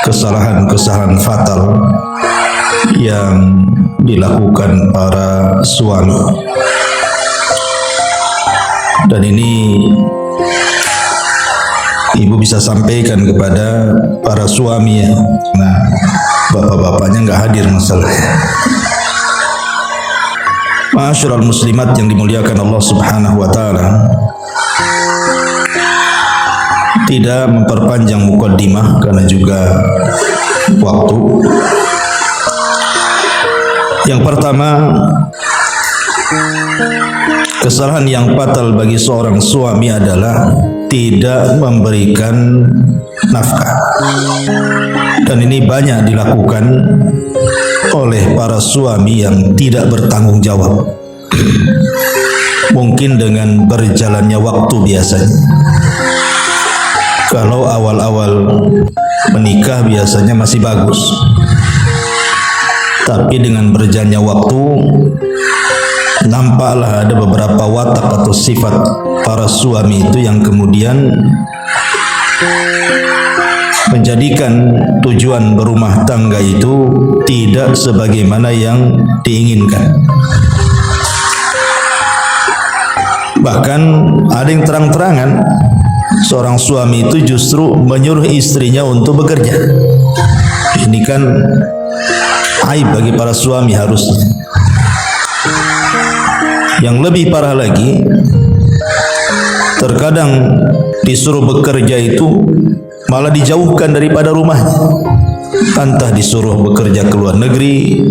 kesalahan-kesalahan fatal yang dilakukan para suami. Dan ini ibu bisa sampaikan kepada para suami ya. Nah, bapak-bapaknya nggak hadir masalahnya. Ma'asyiral muslimat yang dimuliakan Allah Subhanahu wa taala, tidak memperpanjang mukaddimah karena juga waktu. Yang pertama, kesalahan yang fatal bagi seorang suami adalah tidak memberikan nafkah. Dan ini banyak dilakukan oleh para suami yang tidak bertanggung jawab. Mungkin dengan berjalannya waktu biasanya. Kalau awal-awal menikah biasanya masih bagus. Tapi dengan berjalannya waktu, nampaklah ada beberapa watak atau sifat para suami itu yang kemudian menjadikan tujuan berumah tangga itu tidak sebagaimana yang diinginkan. Bahkan ada yang terang-terangan seorang suami itu justru menyuruh istrinya untuk bekerja. Ini kan aib bagi para suami harusnya. Yang lebih parah lagi, terkadang disuruh bekerja itu malah dijauhkan daripada rumahnya. Entah disuruh bekerja ke luar negeri,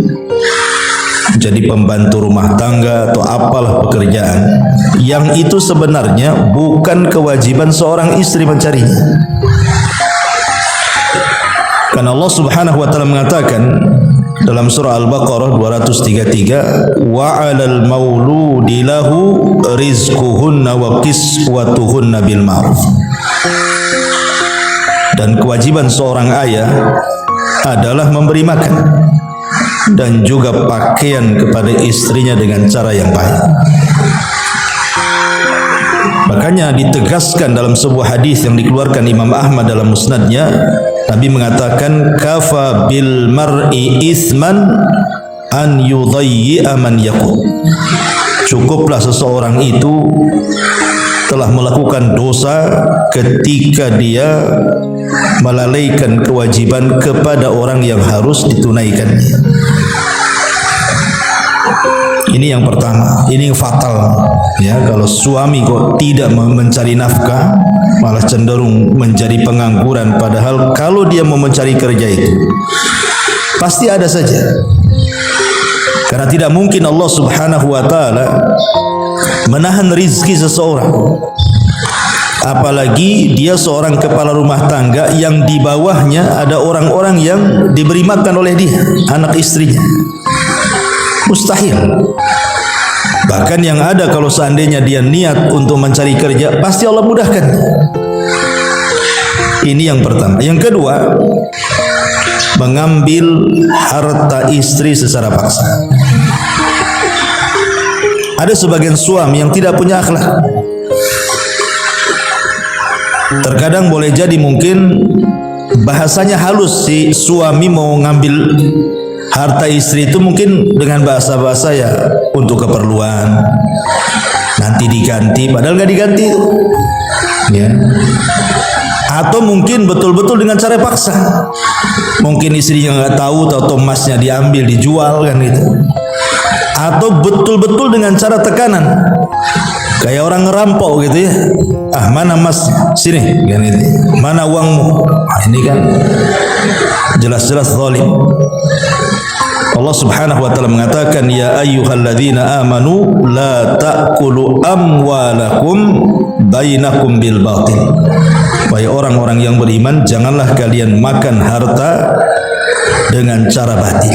jadi pembantu rumah tangga atau apalah pekerjaan yang itu sebenarnya bukan kewajiban seorang istri mencarinya. Karena Allah Subhanahu wa taala mengatakan dalam surah Al-Baqarah 233, wa 'alal mauludi lahu rizquhunna wa kiswatuhunna bil ma'ruf. Dan kewajiban seorang ayah adalah memberi makan dan juga pakaian kepada istrinya dengan cara yang baik. Makanya ditegaskan dalam sebuah hadis yang dikeluarkan Imam Ahmad dalam musnadnya, Nabi mengatakan, kafa bil mar'i ithman an yudayyi'a man yaqul. Cukuplah seseorang itu telah melakukan dosa ketika dia melalaikan kewajiban kepada orang yang harus ditunaikan. Ini yang pertama, ini yang fatal ya. Kalau suami kok tidak mencari nafkah, malah cenderung menjadi pengangguran, padahal kalau dia mau mencari kerja itu pasti ada saja. Karena tidak mungkin Allah Subhanahu wa taala menahan rizki seseorang, apalagi dia seorang kepala rumah tangga yang di bawahnya ada orang-orang yang diberi makan oleh dia, anak istrinya. Mustahil. Bahkan yang ada, kalau seandainya dia niat untuk mencari kerja, pasti Allah mudahkan. Ini yang pertama. Yang kedua, mengambil harta istri secara paksa. Ada sebagian suami yang tidak punya akhlak. Terkadang boleh jadi mungkin bahasanya halus, si suami mau ngambil harta istri itu mungkin dengan bahasa-bahasa ya untuk keperluan, nanti diganti, padahal nggak diganti itu, ya. Atau mungkin betul-betul dengan cara paksa. Mungkin istrinya nggak tahu, atau emasnya diambil, dijual kan gitu. Atau betul-betul dengan cara tekanan, kayak orang ngerampok gitu ya. Ah, mana emas? Sini, kan gitu. Mana uangmu? Nah, ini kan jelas-jelas zalim. Allah Subhanahu wa taala mengatakan, ya ayyuhalladzina amanu la ta'kulu amwalakum bainakum bil batil. Wahai orang-orang yang beriman, janganlah kalian makan harta dengan cara batil.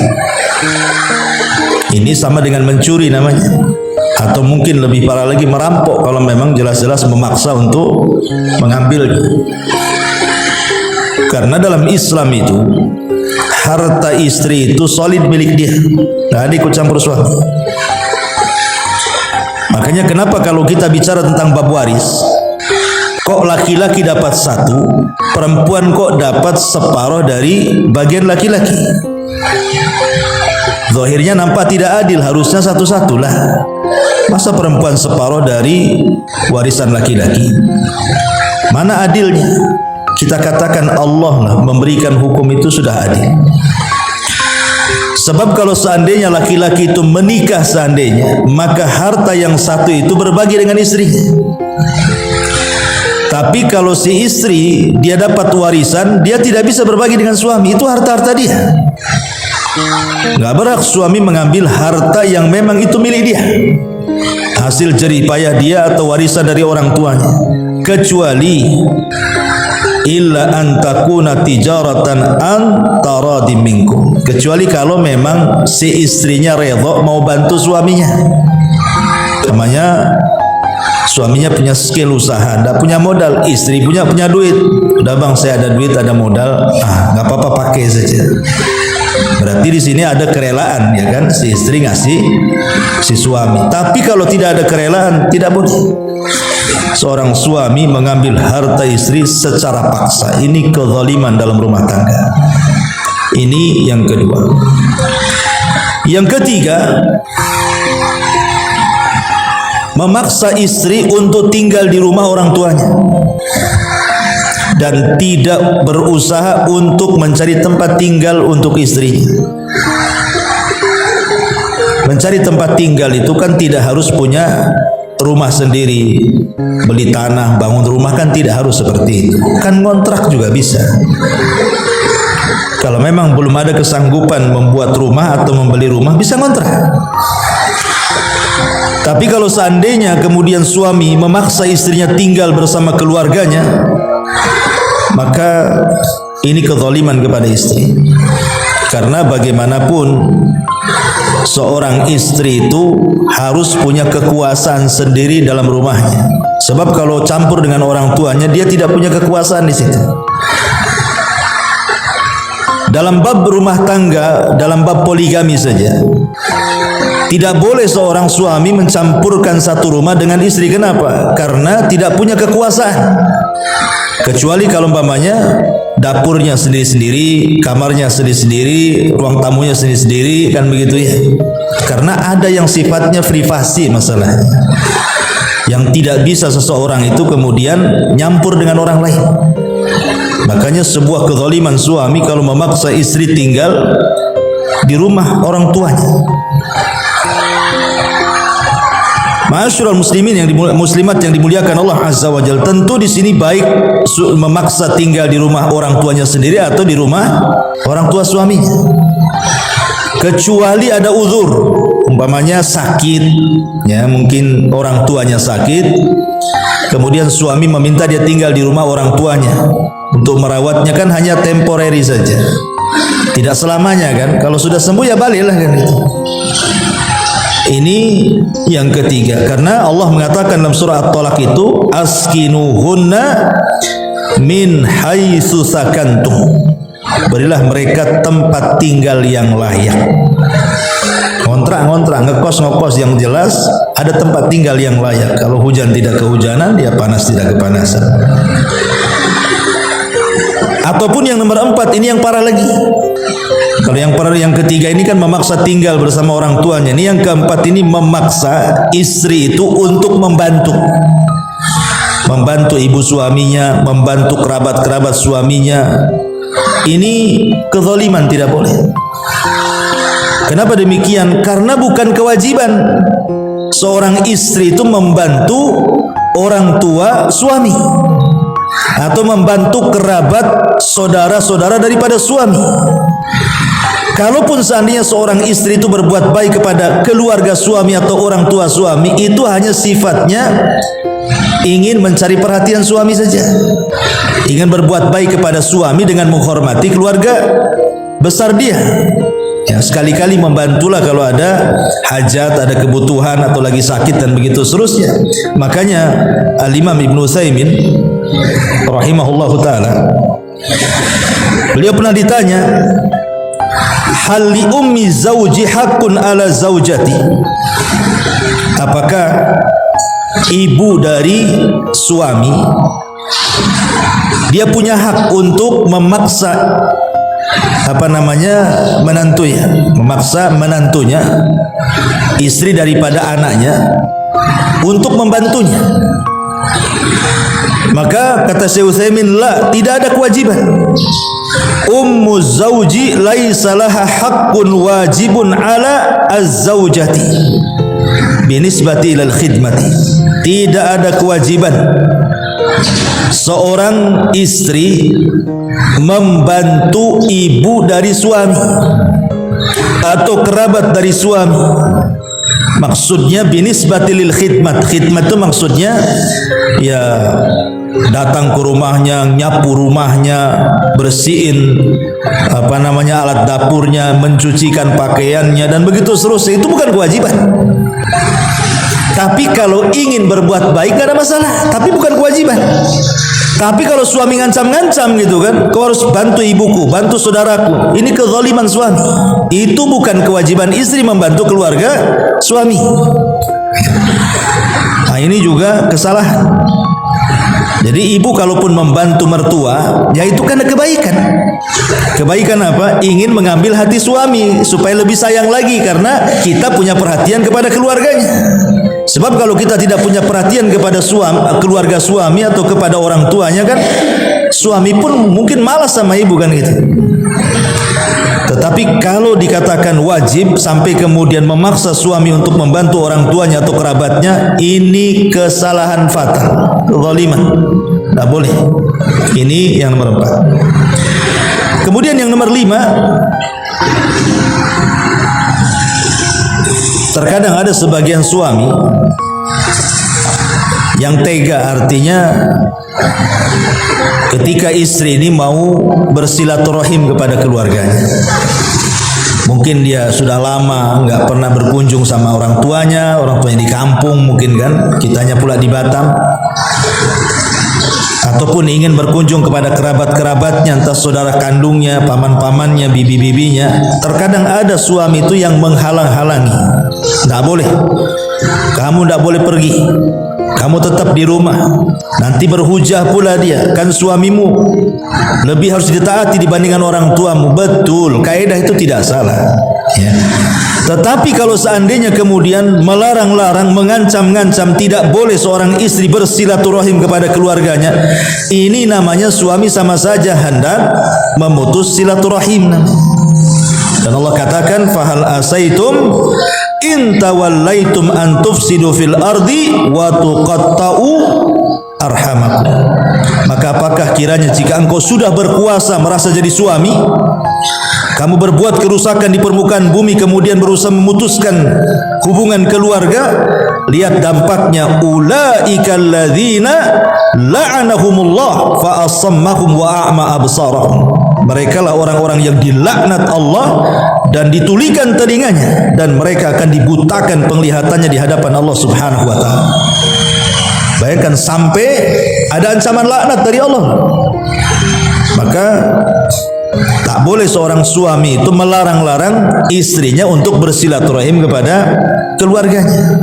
Ini sama dengan mencuri namanya, atau mungkin lebih parah lagi merampok kalau memang jelas-jelas memaksa untuk mengambilnya. Karena dalam Islam itu harta istri itu solid milik dia, nggak ada ikut campur suami. Makanya kenapa kalau kita bicara tentang bab waris, kok laki-laki dapat 1, perempuan kok dapat separuh dari bagian laki-laki? Zahirnya nampak tidak adil, harusnya satu-satu lah. Masa perempuan separuh dari warisan laki-laki? Mana adilnya? Kita katakan Allah lah memberikan hukum itu sudah adil. Sebab kalau seandainya laki-laki itu menikah seandainya, maka harta yang satu itu berbagi dengan istrinya. Tapi kalau si istri dia dapat warisan, dia tidak bisa berbagi dengan suami, itu harta-harta dia. Nggak berhak suami mengambil harta yang memang itu milik dia, hasil jerih payah dia atau warisan dari orang tuanya, kecuali illa an takuna tijaratan an taradim minkum, kecuali kalau memang si istrinya redha mau bantu suaminya. Namanya suaminya punya skill usaha, tidak punya modal, istri punya duit. Udah bang, saya ada duit, ada modal, nggak apa-apa pakai saja. Berarti di sini ada kerelaan, ya kan? Si istri ngasih si suami. Tapi kalau tidak ada kerelaan, tidak boleh seorang suami mengambil harta istri secara paksa. Ini kezaliman dalam rumah tangga. Ini yang kedua. Yang ketiga, memaksa istri untuk tinggal di rumah orang tuanya dan tidak berusaha untuk mencari tempat tinggal untuk istrinya. Mencari tempat tinggal itu kan tidak harus punya rumah sendiri, beli tanah, bangun rumah, kan tidak harus seperti itu. Kan ngontrak juga bisa. Kalau memang belum ada kesanggupan membuat rumah atau membeli rumah, bisa ngontrak. Tapi kalau seandainya kemudian suami memaksa istrinya tinggal bersama keluarganya, maka ini kezaliman kepada istri. Karena bagaimanapun seorang istri itu harus punya kekuasaan sendiri dalam rumahnya. Sebab kalau campur dengan orang tuanya, dia tidak punya kekuasaan di situ. Dalam bab rumah tangga, dalam bab poligami saja, tidak boleh seorang suami mencampurkan satu rumah dengan istri. Kenapa? Karena tidak punya kekuasaan. Kecuali kalau umpamanya dapurnya sendiri-sendiri, kamarnya sendiri-sendiri, ruang tamunya sendiri-sendiri, kan begitu ya. Karena ada yang sifatnya privasi masalahnya, yang tidak bisa seseorang itu kemudian nyampur dengan orang lain. Makanya sebuah kezaliman suami kalau memaksa istri tinggal di rumah orang tuanya. Ma'asyiral muslimin yang muslimat yang dimuliakan Allah Azza wa Jalla, tentu di sini baik memaksa tinggal di rumah orang tuanya sendiri atau di rumah orang tua suaminya. Kecuali ada uzur, umpamanya sakit, ya mungkin orang tuanya sakit, kemudian suami meminta dia tinggal di rumah orang tuanya untuk merawatnya, kan hanya temporary saja, tidak selamanya kan. Kalau sudah sembuh ya baliklah kan itu. Ini yang ketiga, karena Allah mengatakan dalam surah At-Talaq itu askinuhunna min haitsu sakantum, berilah mereka tempat tinggal yang layak. Ngontrak ngekos yang jelas, ada tempat tinggal yang layak. Kalau hujan tidak kehujanan, dia panas tidak kepanasan. Ataupun yang nomor 4, ini yang parah lagi. Kalau yang ketiga ini kan memaksa tinggal bersama orang tuanya. Ini yang keempat, ini memaksa istri itu untuk membantu ibu suaminya, membantu kerabat-kerabat suaminya. Ini kezaliman, tidak boleh. Kenapa demikian? Karena bukan kewajiban seorang istri itu membantu orang tua suami atau membantu kerabat saudara-saudara daripada suami. Kalaupun seandainya seorang istri itu berbuat baik kepada keluarga suami atau orang tua suami, itu hanya sifatnya ingin mencari perhatian suami saja, ingin berbuat baik kepada suami dengan menghormati keluarga besar dia. Ya, sekali-kali membantulah kalau ada hajat, ada kebutuhan atau lagi sakit dan begitu seterusnya. Makanya Al-Imam Ibnu Utsaimin rahimahullahu taala, beliau pernah ditanya, hal li ummi zauji haqqun ala zaujati, apakah ibu dari suami dia punya hak untuk memaksa menantunya, memaksa menantunya, istri daripada anaknya, untuk membantunya. Maka kata Syekh Utsaimin, tidak ada kewajiban. Ummu zauji laisa laha haqqun wajibun ala az-zaujati binisbati ilal khidmati. Tidak ada kewajiban seorang istri membantu ibu dari suami atau kerabat dari suami. Maksudnya binisbati lil khidmat. Khidmat itu maksudnya ya datang ke rumahnya, nyapu rumahnya, bersihin alat dapurnya, mencucikan pakaiannya, dan begitu seterusnya. Itu bukan kewajiban. Tapi kalau ingin berbuat baik gak ada masalah, tapi bukan kewajiban. Tapi kalau suami ngancam-ngancam gitu kan, kau harus bantu ibuku, bantu saudaraku, ini kezaliman suami. Itu bukan kewajiban istri membantu keluarga suami. Nah, ini juga kesalahan. Jadi ibu kalaupun membantu mertua, ya itu karena kebaikan. Kebaikan apa? Ingin mengambil hati suami supaya lebih sayang lagi, karena kita punya perhatian kepada keluarganya. Sebab kalau kita tidak punya perhatian kepada keluarga suami atau kepada orang tuanya kan, suami pun mungkin malas sama ibu kan gitu. Tetapi kalau dikatakan wajib sampai kemudian memaksa suami untuk membantu orang tuanya atau kerabatnya, ini kesalahan fatal, kezaliman. Tidak boleh. Ini yang nomor 4. Kemudian yang nomor 5, terkadang ada sebagian suami yang tega, artinya ketika istri ini mau bersilaturahim kepada keluarganya. Mungkin dia sudah lama nggak pernah berkunjung sama orang tuanya di kampung mungkin kan, kitanya pula di Batam. Ataupun ingin berkunjung kepada kerabat-kerabatnya, entah saudara kandungnya, paman-pamannya, bibi-bibinya. Terkadang ada suami itu yang menghalang-halangi. Tidak boleh. Kamu tidak boleh pergi. Kamu tetap di rumah. Nanti berhujah pula dia, kan suamimu lebih harus ditaati dibandingkan orang tuamu. Betul, kaidah itu tidak salah ya. Tetapi kalau seandainya kemudian melarang-larang, mengancam-ngancam tidak boleh seorang istri bersilaturahim kepada keluarganya, ini namanya suami sama saja hendak memutus silaturahim. Dan Allah katakan, fahal asaitum in tawallaitum an tufsidu fil ardi wa tuqatta'u arhamakum. Maka apakah kiranya jika engkau sudah berkuasa, merasa jadi suami, kamu berbuat kerusakan di permukaan bumi, kemudian berusaha memutuskan hubungan keluarga, lihat dampaknya. Ulaika alladzina la'anahumullah fa asammahum wa a'ma absarahum. Mereka lah orang-orang yang dilaknat Allah dan ditulikan telinganya, dan mereka akan dibutakan penglihatannya di hadapan Allah Subhanahu wa taala. Bayangkan sampai ada ancaman laknat dari Allah. Maka tak boleh seorang suami itu melarang-larang istrinya untuk bersilaturahim kepada keluarganya.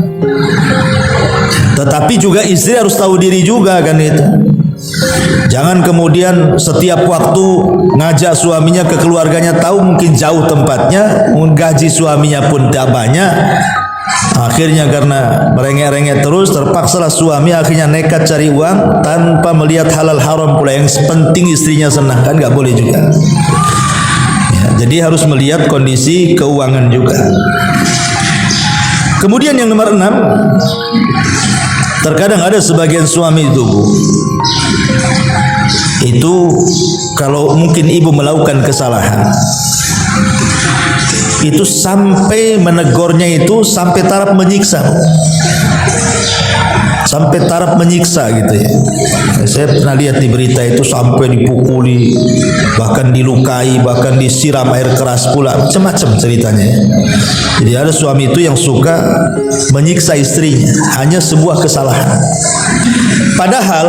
Tetapi juga istri harus tahu diri juga kan itu. Jangan kemudian setiap waktu ngajak suaminya ke keluarganya, tahu mungkin jauh tempatnya, gaji suaminya pun tidak banyak. Akhirnya karena merengek-rengek terus, terpaksalah suami akhirnya nekat cari uang tanpa melihat halal haram pula. Yang penting istrinya senang, kan nggak boleh juga ya, jadi harus melihat kondisi keuangan juga. Kemudian yang nomor 6, terkadang ada sebagian suami itu kalau mungkin ibu melakukan kesalahan, itu sampai menegurnya itu sampai taraf menyiksa, gitu ya. Saya pernah lihat di berita itu sampai dipukuli, bahkan dilukai, bahkan disiram air keras pula, macam-macam ceritanya ya. Jadi ada suami itu yang suka menyiksa istrinya hanya sebuah kesalahan. Padahal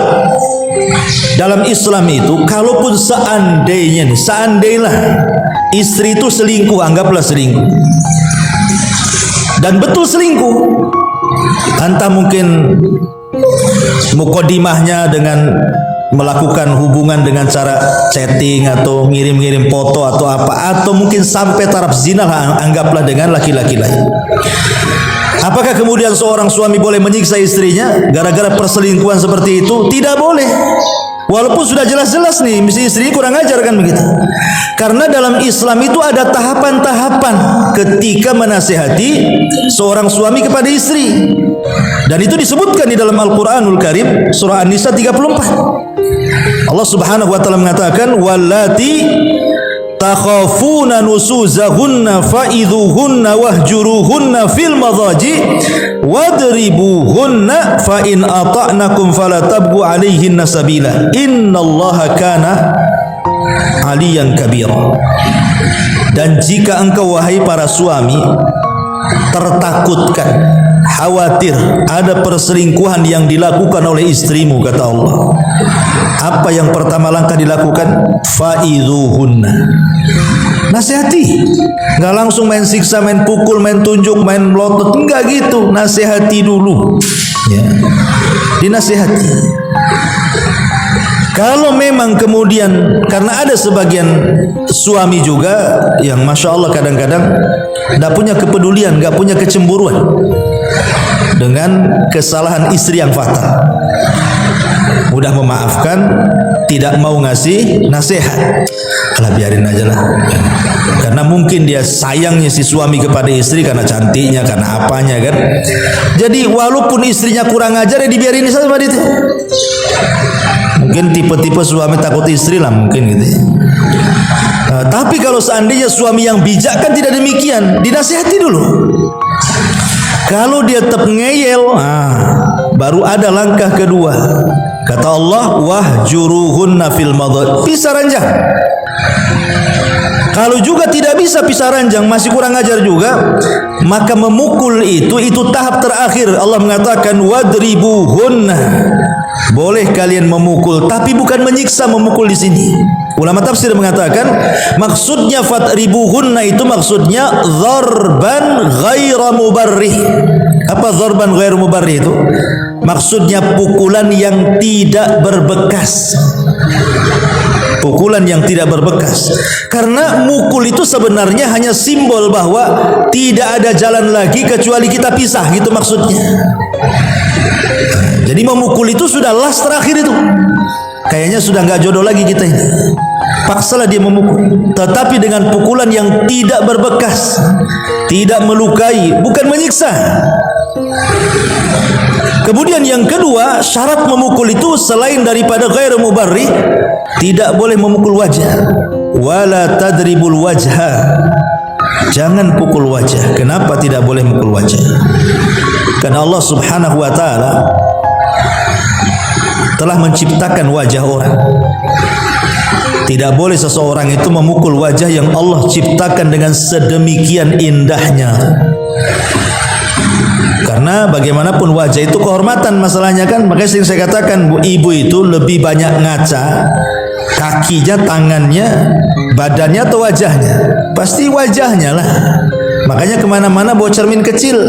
dalam Islam itu, kalaupun seandainya istri itu selingkuh, anggaplah selingkuh, dan betul selingkuh, entah mungkin mukodimahnya dengan melakukan hubungan dengan cara chatting atau ngirim-ngirim foto atau apa, atau mungkin sampai taraf zina lah, anggaplah dengan laki-laki lain. Apakah kemudian seorang suami boleh menyiksa istrinya gara-gara perselingkuhan seperti itu? Tidak boleh. Walaupun sudah jelas-jelas nih, mesti istri kurang ajar kan begitu. Karena dalam Islam itu ada tahapan-tahapan ketika menasihati seorang suami kepada istri. Dan itu disebutkan di dalam Al-Quranul Karim, surah An-Nisa 34. Allah Subhanahu wa taala mengatakan, "Wallati takhafuna nusuzahunna fa'idhuhunna wahjuruhunna fil madhaji wadribuhunna fa in ata'nakum fala tabghu 'alaihinna sabila innallaha kana 'aliyan kabira." Dan jika engkau wahai para suami tertakutkan, khawatir ada perselingkuhan yang dilakukan oleh istrimu, kata Allah, apa yang pertama langkah dilakukan? Fa'idhuhunna, nasihati. Nggak langsung main siksa, main pukul, main tunjuk, main melotot, enggak gitu. Nasihati dulu, ya, dinasihati. Kalau memang kemudian, karena ada sebagian suami juga yang masya Allah kadang-kadang tidak punya kepedulian, nggak punya kecemburuan dengan kesalahan istri yang fatal, mudah memaafkan, tidak mau ngasih nasihat. Alah, biarin aja lah. Karena mungkin dia sayangnya si suami kepada istri karena cantiknya, karena apanya kan. Jadi walaupun istrinya kurang ajar, ya dibiarin saja sama dia. Mungkin tipe-tipe suami takut istri lah mungkin gitu ya. Tapi kalau seandainya suami yang bijak kan tidak demikian, dinasihati dulu. Kalau dia tetap ngeyel, baru ada langkah kedua. Kata Allah, wahjuruhunna fil madad, pisah ranjang. Kalau juga tidak bisa pisah ranjang, masih kurang ajar juga, maka memukul itu tahap terakhir. Allah mengatakan wadribuhunna, boleh kalian memukul, tapi bukan menyiksa memukul di sini. Ulama tafsir mengatakan maksudnya fatribuhunna itu maksudnya dzarban ghaira mubarrih. Apa dzarban ghaira mubarrih itu? Maksudnya pukulan yang tidak berbekas. Pukulan yang tidak berbekas. Karena mukul itu sebenarnya hanya simbol bahwa tidak ada jalan lagi kecuali kita pisah, gitu maksudnya. Jadi memukul itu sudah last terakhir itu. Kayaknya sudah nggak jodoh lagi kita ini. Paksalah dia memukul, tetapi dengan pukulan yang tidak berbekas, tidak melukai, bukan menyiksa. Kemudian yang kedua, syarat memukul itu selain daripada ghairu mubarrih, tidak boleh memukul wajah. Wala tadribul wajha, jangan pukul wajah. Kenapa tidak boleh memukul wajah? Karena Allah Subhanahu wa taala telah menciptakan wajah orang. Tidak boleh seseorang itu memukul wajah yang Allah ciptakan dengan sedemikian indahnya. Karena bagaimanapun wajah itu kehormatan masalahnya kan. Makanya sering saya katakan, ibu itu lebih banyak ngaca kakinya, tangannya, badannya atau wajahnya? Pasti wajahnya lah. Makanya kemana-mana bawa cermin kecil.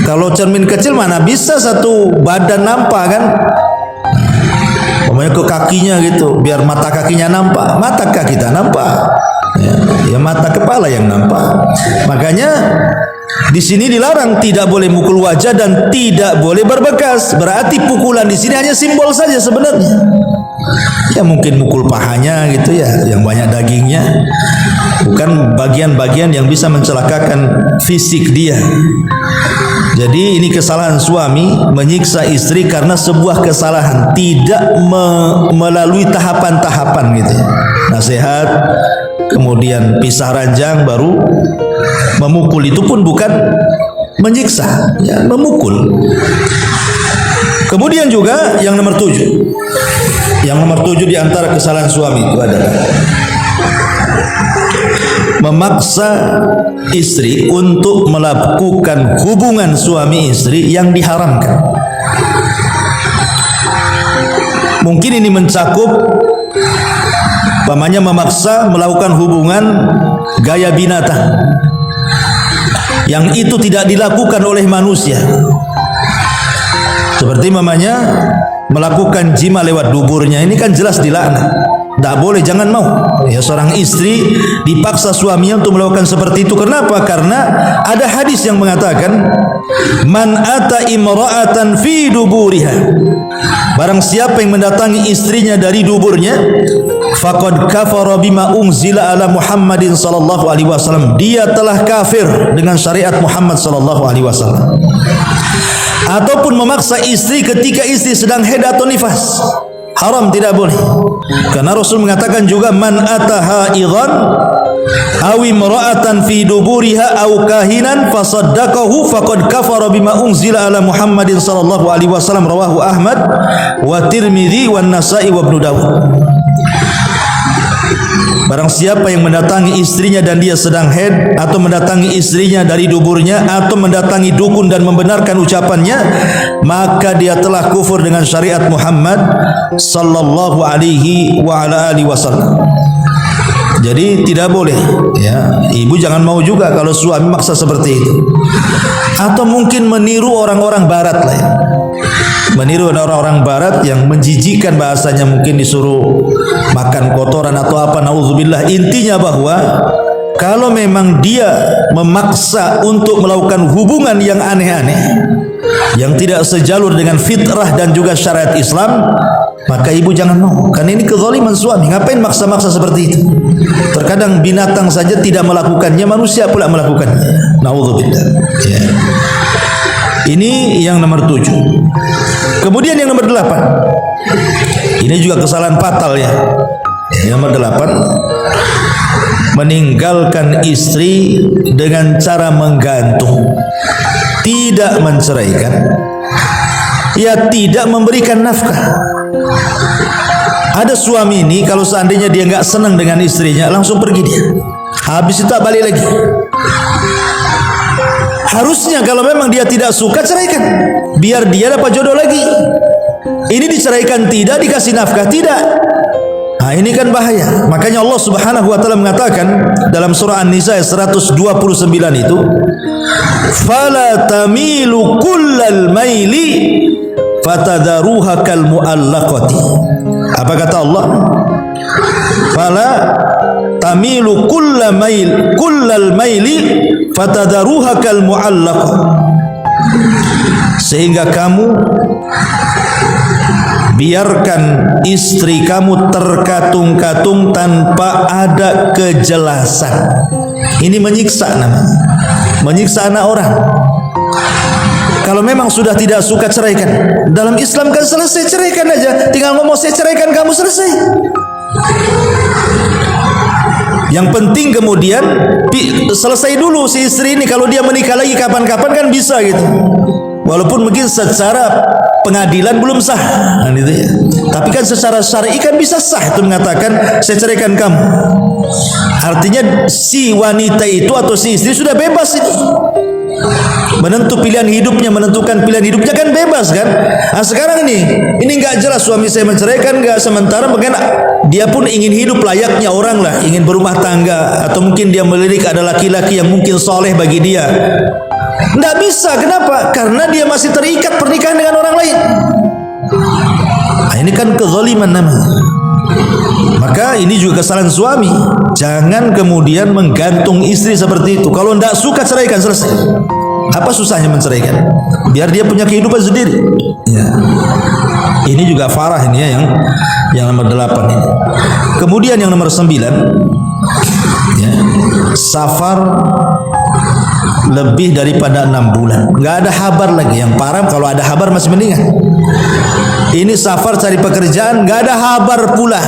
Kalau cermin kecil mana bisa satu badan nampak kan? Pokoknya ke kakinya gitu, biar mata kakinya nampak, mata kaki kita nampak, ya mata kepala yang nampak. Makanya di sini dilarang, tidak boleh mukul wajah dan tidak boleh berbekas. Berarti pukulan di sini hanya simbol saja sebenarnya. Ya mungkin mukul pahanya gitu ya, yang banyak dagingnya, bukan bagian-bagian yang bisa mencelakakan fisik dia. Jadi ini kesalahan suami menyiksa istri karena sebuah kesalahan, tidak melalui tahapan-tahapan gitu. Nasihat, kemudian pisah ranjang, baru memukul. Itu pun bukan menyiksa, ya, memukul. Kemudian juga yang nomor 7. Yang nomor 7 di antara kesalahan suami itu adalah memaksa istri untuk melakukan hubungan suami istri yang diharamkan. Mungkin ini mencakup pamannya memaksa melakukan hubungan gaya binatang yang itu tidak dilakukan oleh manusia. Seperti mamanya melakukan jima lewat duburnya, ini kan jelas dilaknat. Tidak boleh, jangan mau. Ya, seorang istri dipaksa suaminya untuk melakukan seperti itu. Kenapa? Karena ada hadis yang mengatakan, man ata imra'atan fi duburiha, barang siapa yang mendatangi istrinya dari duburnya, faqad kafara bima unzila ala Muhammadin sallallahu alaihi wasallam, dia telah kafir dengan syariat Muhammad sallallahu alaihi wasallam. Ataupun memaksa istri ketika istri sedang haid atau nifas, haram, tidak boleh. Karena Rasul mengatakan juga, man ataha idhan awi imra'atan fi duburiha aw kahinan fasaddaqahu faqad kafara bima unzila ala Muhammadin sallallahu alaihi wasallam, rawahu Ahmad wa Tirmidzi wa Nasa'i wa Ibnu Dawud. Barang siapa yang mendatangi istrinya dan dia sedang haid, atau mendatangi istrinya dari duburnya, atau mendatangi dukun dan membenarkan ucapannya, maka dia telah kufur dengan syariat Muhammad sallallahu alaihi wa ala alihi wasallam. Jadi tidak boleh, ya. Ibu jangan mau juga kalau suami maksa seperti itu. Atau mungkin meniru orang-orang barat lah, ya. Meniru orang-orang barat yang menjijikkan bahasanya, mungkin disuruh makan kotoran atau apa, naudzubillah. Intinya bahwa kalau memang dia memaksa untuk melakukan hubungan yang aneh-aneh, yang tidak sejalur dengan fitrah dan juga syariat Islam, maka ibu jangan mau. Karena ini kezaliman suami. Ngapain maksa-maksa seperti itu? Terkadang binatang saja tidak melakukannya, manusia pula melakukannya. Naudzubillah, ya. Ini yang nomor 7. Kemudian yang nomor 8. Ini juga kesalahan fatal, ya. Yang nomor 8, meninggalkan istri dengan cara menggantung, tidak menceraikan, ya tidak memberikan nafkah. Ada suami ini kalau seandainya dia nggak senang dengan istrinya, langsung pergi dia. Habis itu tak balik lagi. Harusnya kalau memang dia tidak suka, ceraikan, biar dia dapat jodoh lagi. Ini diceraikan tidak, dikasih nafkah tidak. Nah, ini kan bahaya. Makanya Allah Subhanahu wa taala mengatakan dalam surah An-Nisa 129 itu, fala tamilu kullal maili fatadharuha kal muallaqati. Apa kata Allah? Fala tamilu kullal maili fatadharuha kal muallaq, sehingga kamu biarkan istri kamu terkatung-katung tanpa ada kejelasan. Ini menyiksa namanya, menyiksa anak orang. Kalau memang sudah tidak suka, ceraikan. Dalam Islam kan selesai, ceraikan aja. Tinggal ngomong saya ceraikan kamu, selesai. Yang penting kemudian selesai dulu si istri ini. Kalau dia menikah lagi kapan-kapan kan bisa gitu. Walaupun mungkin secara pengadilan belum sah, kan gitu ya. Tapi kan secara syar'i kan bisa sah itu mengatakan saya ceraikan kamu. Artinya si wanita itu atau si istri sudah bebas itu. Menentukan pilihan hidupnya kan bebas kan. Nah, sekarang ini nggak jelas, suami saya menceraikan nggak, sementara mungkin dia pun ingin hidup layaknya orang lah, ingin berumah tangga, atau mungkin dia melirik ada laki-laki yang mungkin soleh bagi dia. Nggak bisa, kenapa? Karena dia masih terikat pernikahan dengan orang lain. Nah, ini kan kezaliman namanya. Maka ini juga kesalahan suami. Jangan kemudian menggantung istri seperti itu. Kalau tidak suka, ceraikan, selesai. Apa susahnya menceraikan? Biar dia punya kehidupan sendiri. Ya. Ini juga farah ini ya, yang nomor 8 ini. Kemudian yang nomor 9, ya, safar lebih daripada 6 bulan. Nggak ada kabar lagi. Yang parah kalau ada kabar masih mendingan. Ini safar cari pekerjaan, nggak ada kabar pula.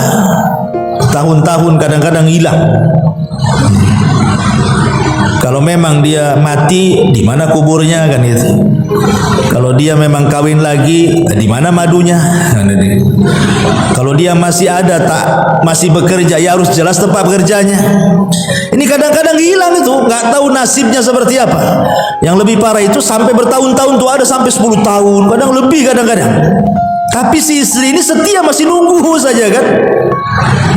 Tahun-tahun kadang-kadang hilang. Kalau memang dia mati, di mana kuburnya kan itu. Kalau dia memang kawin lagi, di mana madunya? Kalau dia masih ada, masih bekerja, ya harus jelas tempat bekerjanya. Ini kadang-kadang hilang itu, nggak tahu nasibnya seperti apa. Yang lebih parah itu sampai bertahun-tahun tuh, ada sampai 10 tahun, kadang lebih kadang-kadang. Tapi si istri ini setia, masih nunggu saja kan.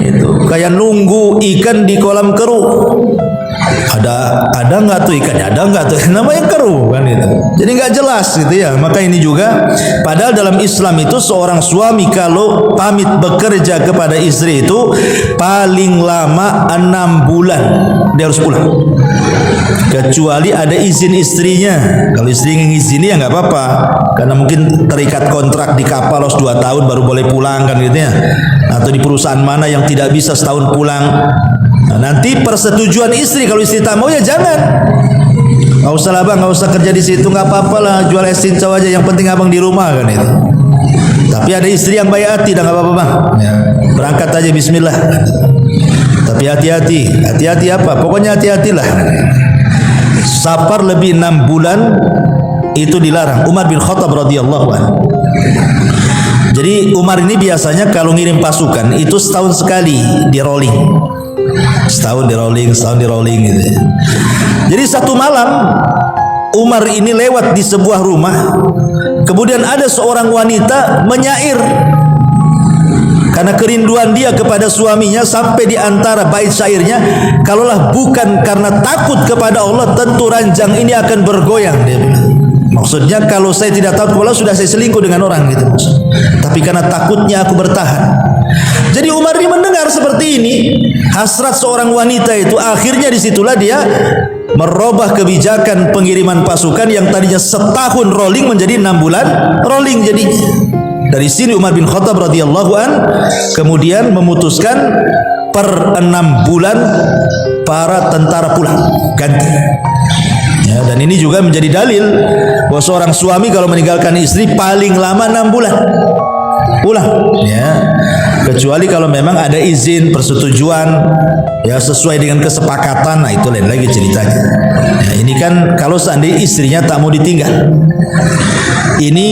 Itu kayak nunggu ikan di kolam keruh. Ada nggak tuh ikannya? Ada nggak tuh? Namanya keruh kan itu. Jadi nggak jelas gitu ya. Maka ini juga, padahal dalam Islam itu seorang suami kalau pamit bekerja kepada istri itu paling lama 6 bulan dia harus pulang. Kecuali ada izin istrinya. Kalau istri ngizini ya nggak apa-apa, karena mungkin terikat kontrak di kapal harus 2 tahun baru boleh pulang kan gitu ya. Atau di perusahaan mana yang tidak bisa setahun pulang. Nah, nanti persetujuan istri, kalau istri tak mau ya jangan. Nggak usah lah bang, nggak usah kerja di situ, nggak apa-apa lah, jual es cincau aja, yang penting abang di rumah kan itu. Tapi ada istri yang baik hati, dah nggak apa-apa bang, ya, berangkat aja Bismillah. Tapi hati-hati apa? Pokoknya hati-hatilah. Safar lebih 6 bulan itu dilarang. Umar bin Khattab radhiyallahu anhu. Jadi Umar ini biasanya kalau ngirim pasukan itu setahun sekali di rolling. Setahun di rolling gitu ya. Jadi satu malam Umar ini lewat di sebuah rumah, kemudian ada seorang wanita menyair karena kerinduan dia kepada suaminya, sampai di antara bait syairnya, kalaulah bukan karena takut kepada Allah tentu ranjang ini akan bergoyang, dia bilang. Maksudnya kalau saya tidak takut kepada Allah sudah saya selingkuh dengan orang gitu. Tapi karena takutnya aku bertahan. Jadi Umar ini mendengar seperti ini, hasrat seorang wanita itu, akhirnya disitulah dia merubah kebijakan pengiriman pasukan yang tadinya setahun rolling menjadi 6 bulan rolling. Jadi dari sini Umar bin Khattab radhiyallahu an kemudian memutuskan per 6 bulan para tentara pulang ganti. Ya, dan ini juga menjadi dalil bahwa seorang suami kalau meninggalkan istri paling lama 6 bulan pulang, ya, kecuali kalau memang ada izin persetujuan ya sesuai dengan kesepakatan. Nah itu lain lagi ceritanya. Ya, ini kan kalau seandainya istrinya tak mau ditinggal. Ini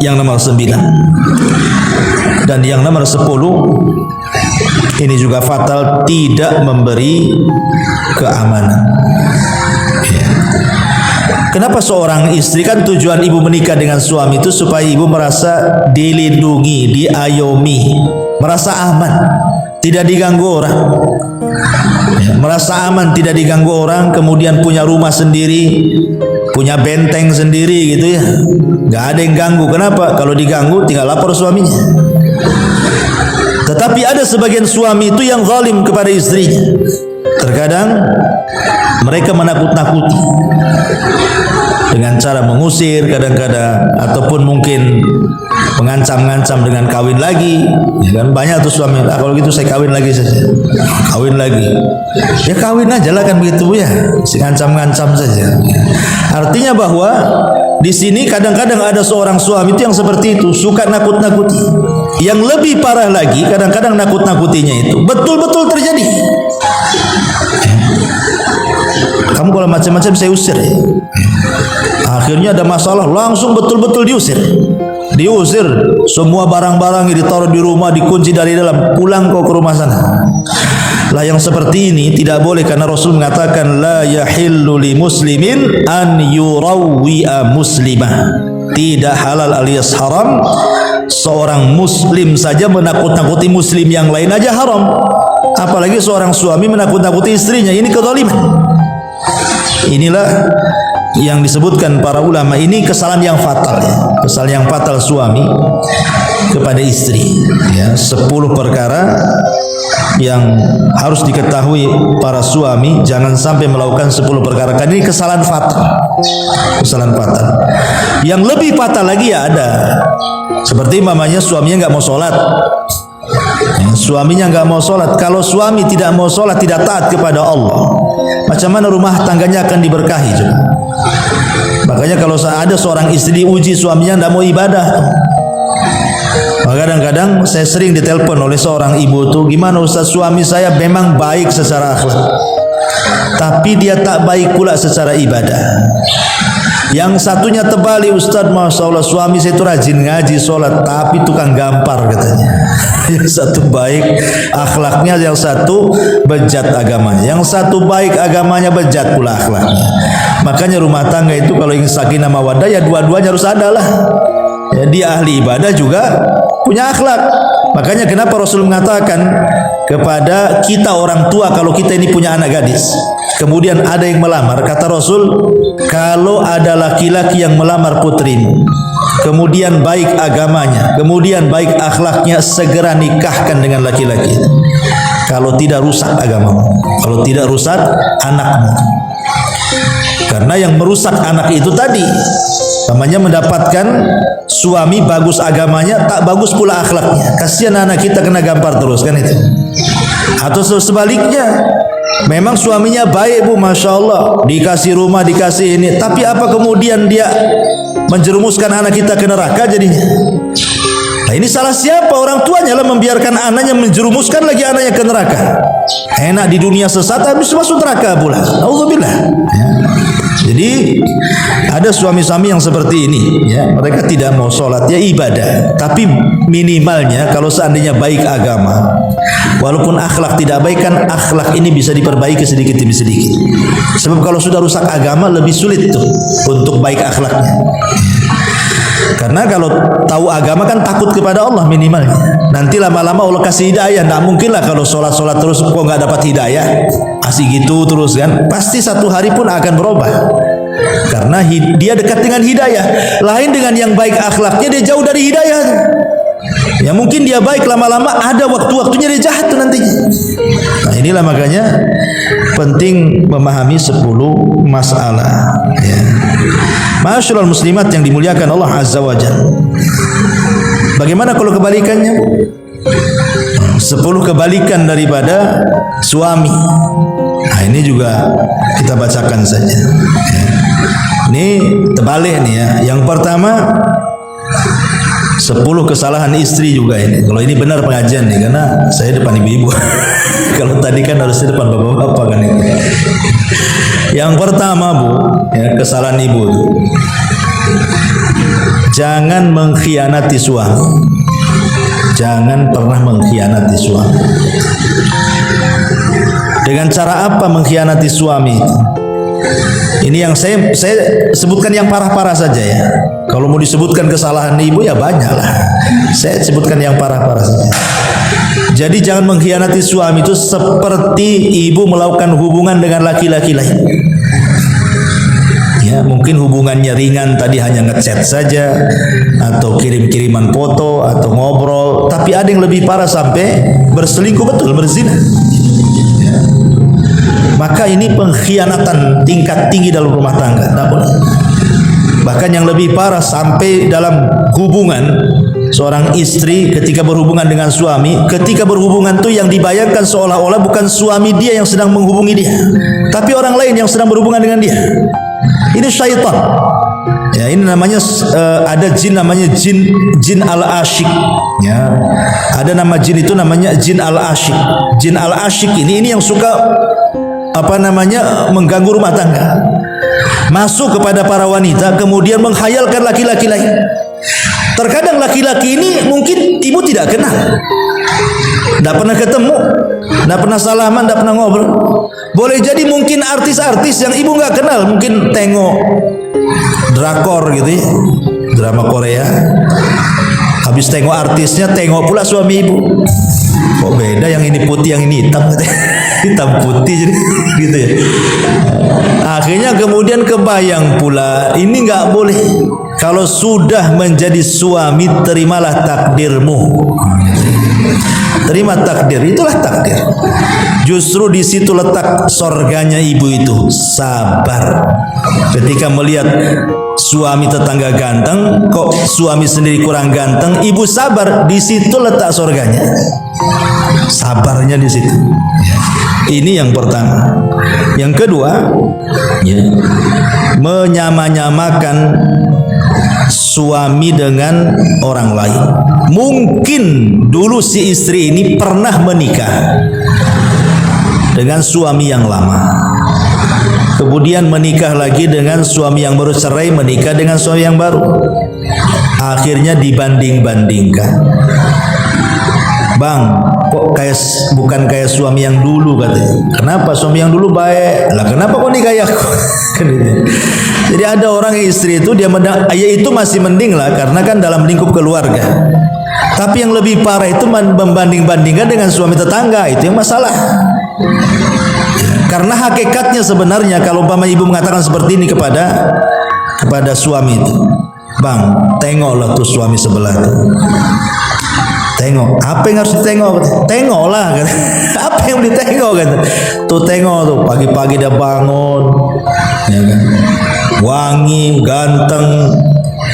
yang nomor 9. Dan yang nomor 10 ini juga fatal, tidak memberi keamanan. Ya. Kenapa seorang istri, kan tujuan ibu menikah dengan suami itu supaya ibu merasa dilindungi, diayomi, merasa aman, tidak diganggu orang. Ya, merasa aman, tidak diganggu orang, kemudian punya rumah sendiri, punya benteng sendiri gitu ya. Gak ada yang ganggu. Kenapa? Kalau diganggu tinggal lapor suaminya. Tetapi ada sebagian suami itu yang zalim kepada istrinya. Terkadang mereka menakut-nakuti dengan cara mengusir kadang-kadang, ataupun mungkin mengancam-ngancam dengan kawin lagi. Ya kan banyak tuh suami, kalau gitu saya kawin lagi saja. Kawin lagi. Ya kawin aja lah kan begitu ya. Si ngancam-ngancam saja. Artinya bahwa di sini kadang-kadang ada seorang suami itu yang seperti itu, suka nakut-nakuti. Yang lebih parah lagi, kadang-kadang nakut-nakutinya itu betul-betul terjadi. Kamu kalau macam-macam saya usir. Akhirnya ada masalah, langsung betul-betul diusir. Semua barang-barang yang ditaruh di rumah dikunci dari dalam, pulang kau ke rumah sana. Lah yang seperti ini tidak boleh, karena Rasul mengatakan la yahillu li muslimin an yurawwi'a muslimah. Tidak halal alias haram seorang muslim saja menakut-nakuti muslim yang lain aja haram. Apalagi seorang suami menakut-nakuti istrinya, ini kezaliman. Inilah yang disebutkan para ulama, ini kesalahan yang fatal ya. Kesalahan yang fatal suami kepada istri ya. 10 perkara yang harus diketahui para suami, jangan sampai melakukan 10 perkara, karena ini kesalahan fatal. Kesalahan fatal. Yang lebih fatal lagi ya ada, seperti mamanya suaminya nggak mau sholat. Ya, suaminya nggak mau sholat. Kalau suami tidak mau sholat, tidak taat kepada Allah, macam mana rumah tangganya akan diberkahi juga. Makanya kalau ada seorang istri diuji suaminya tidak mau ibadah, maka kadang-kadang saya sering ditelepon oleh seorang ibu tuh, gimana Ustaz, suami saya memang baik secara akhlak, tapi dia tak baik pula secara ibadah. Yang satunya terbalik, Ustaz, Masya Allah, suami saya itu rajin ngaji, sholat, tapi tukang gampar katanya. Yang satu baik akhlaknya, yang satu bejat agamanya. Yang satu baik agamanya, bejat pula akhlaknya. Makanya rumah tangga itu kalau ingin sakinah mawaddah ya dua-duanya harus ada lah. Ya, dia ahli ibadah juga punya akhlak. Makanya kenapa Rasul mengatakan kepada kita orang tua kalau kita ini punya anak gadis, kemudian ada yang melamar, kata Rasul, kalau ada laki-laki yang melamar putrimu, kemudian baik agamanya, kemudian baik akhlaknya, segera nikahkan dengan laki-laki itu. Kalau tidak rusak agamamu, kalau tidak rusak anakmu. Karena yang merusak anak itu tadi namanya mendapatkan suami bagus agamanya, tak bagus pula akhlaknya. Kasihan anak kita kena gampar terus kan itu. Atau sebaliknya, memang suaminya baik bu, masya Allah, dikasih rumah, dikasih ini, tapi apa kemudian dia menjerumuskan anak kita ke neraka jadinya? Nah ini salah siapa? Orang tuanya lah membiarkan anaknya menjerumuskan lagi anaknya ke neraka. Enak di dunia sesat, habis masuk neraka pula. Alhamdulillah. Ya. Jadi ada suami-suami yang seperti ini, ya, mereka tidak mau sholat, ya ibadah, tapi minimalnya kalau seandainya baik agama, walaupun akhlak tidak baik, kan akhlak ini bisa diperbaiki sedikit demi sedikit. Sebab kalau sudah rusak agama lebih sulit tuh untuk baik akhlaknya. Karena kalau tahu agama kan takut kepada Allah minimalnya. Nanti lama-lama Allah kasih hidayah. Tidak mungkin lah kalau sholat-sholat terus kok nggak dapat hidayah, masih gitu terus kan. Pasti satu hari pun akan berubah. Karena dia dekat dengan hidayah. Lain dengan yang baik akhlaknya, dia jauh dari hidayah. Ya mungkin dia baik, lama-lama ada waktu-waktunya dia jahat tuh nantinya. Nah inilah makanya penting memahami 10 masalah, ya. Ma'asyiral muslimat yang dimuliakan Allah Azza wa Jalla. Bagaimana kalau kebalikannya? 10 kebalikan daripada suami. Nah ini juga kita bacakan saja, ya. Ini terbalik nih ya. Yang pertama 10 kesalahan istri juga ini. Kalau ini benar pengajian nih, karena saya depan ibu-ibu. Kalau tadi kan harusnya depan bapak-bapak kan itu. Yang pertama bu, ya, kesalahan ibu itu, jangan mengkhianati suami. Jangan pernah mengkhianati suami. Dengan cara apa mengkhianati suami itu? Ini yang saya sebutkan yang parah-parah saja ya. Kalau mau disebutkan kesalahan ibu ya banyak lah. Saya sebutkan yang parah-parah saja. Jadi jangan mengkhianati suami itu seperti ibu melakukan hubungan dengan laki-laki lain. Ya, mungkin hubungannya ringan, tadi hanya ngechat saja atau kirim-kiriman foto atau ngobrol, tapi ada yang lebih parah sampai berselingkuh, betul, berzina. Ya. Maka ini pengkhianatan tingkat tinggi dalam rumah tangga, tidak boleh. Bahkan yang lebih parah sampai dalam hubungan seorang istri ketika berhubungan dengan suami, ketika berhubungan itu yang dibayangkan seolah-olah bukan suami dia yang sedang menghubungi dia, tapi orang lain yang sedang berhubungan dengan dia. Ini syaitan. Ya, ini namanya ada jin namanya jin al-asyik. Ya. Ada nama jin itu namanya jin al-asyik. Jin al-asyik ini yang suka mengganggu rumah tangga. Masuk kepada para wanita kemudian menghayalkan laki-laki lain. Terkadang laki-laki ini mungkin ibu tidak kenal, tidak pernah ketemu, tidak pernah salaman, tidak pernah ngobrol. Boleh jadi mungkin artis-artis yang ibu nggak kenal, mungkin tengok drakor gitu ya, drama Korea. Habis tengok artisnya, tengok pula suami ibu. Kok beda, yang ini putih, yang ini hitam, hitam putih jadi gitu ya. Akhirnya kemudian kebayang pula, ini nggak boleh. Kalau sudah menjadi suami, terimalah takdirmu. Terima takdir, itulah takdir. Justru di situ letak sorganya ibu itu, sabar. Ketika melihat suami tetangga ganteng, kok suami sendiri kurang ganteng, ibu sabar, di situ letak sorganya. Sabarnya di situ. Ini yang pertama. Yang kedua, ya, menyama-nyamakan suami dengan orang lain. Mungkin dulu si istri ini pernah menikah dengan suami yang lama, kemudian menikah lagi dengan suami yang baru cerai, menikah dengan suami yang baru. Akhirnya dibanding-bandingkan. Bang, kok bukan kayak suami yang dulu katanya. Kenapa suami yang dulu baik? Lah kenapa kok nikah aku? Jadi ada orang istri itu dia itu masih mending lah, karena kan dalam lingkup keluarga. Tapi yang lebih parah itu membanding-bandingkan dengan suami tetangga, itu yang masalah. Karena hakikatnya sebenarnya kalau umpama ibu mengatakan seperti ini kepada suami itu, bang, tengoklah tuh suami sebelah itu. Tengok, apa yang harus ditengok? Tengoklah, kan? Apa yang ditengok, kan? Tuh tengok tuh, pagi-pagi dia bangun, ya kan? Wangi, ganteng,